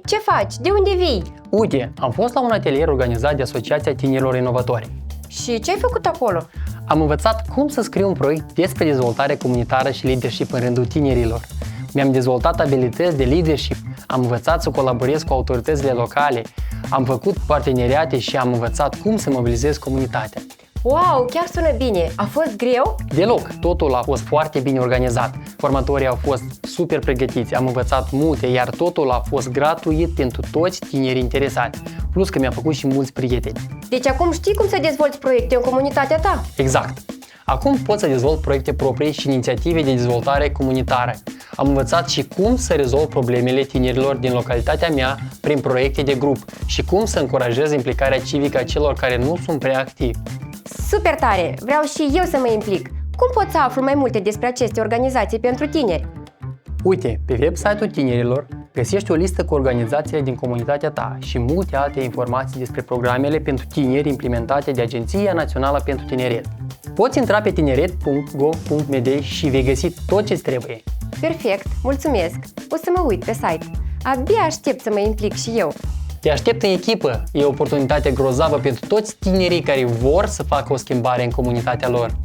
Ce faci? De unde vii? Uite, am fost la un atelier organizat de Asociația Tinerilor Inovatori. Și ce ai făcut acolo? Am învățat cum să scriu un proiect despre dezvoltare comunitară și leadership în rândul tinerilor. Mi-am dezvoltat abilități de leadership, am învățat să colaborez cu autoritățile locale, am făcut parteneriate și am învățat cum să mobilizez comunitatea. Wow, chiar sună bine! A fost greu? Deloc, totul a fost foarte bine organizat. Formatorii au fost super pregătiți, am învățat multe, iar totul a fost gratuit pentru toți tinerii interesați. Plus că mi-am făcut și mulți prieteni. Deci acum știi cum să dezvolți proiecte în comunitatea ta? Exact. Acum pot să dezvolt proiecte proprii și inițiative de dezvoltare comunitară. Am învățat și cum să rezolv problemele tinerilor din localitatea mea prin proiecte de grup și cum să încurajez implicarea civică a celor care nu sunt prea activi. Super tare! Vreau și eu să mă implic. Cum pot să aflu mai multe despre aceste organizații pentru tineri? Uite, pe website-ul tinerilor găsești o listă cu organizațiile din comunitatea ta și multe alte informații despre programele pentru tineri implementate de Agenția Națională pentru Tineret. Poți intra pe tineret.gov.md și vei găsi tot ce-ți trebuie. Perfect, mulțumesc! O să mă uit pe site. Abia aștept să mă implic și eu. Te aștept în echipă! E o oportunitate grozavă pentru toți tinerii care vor să facă o schimbare în comunitatea lor.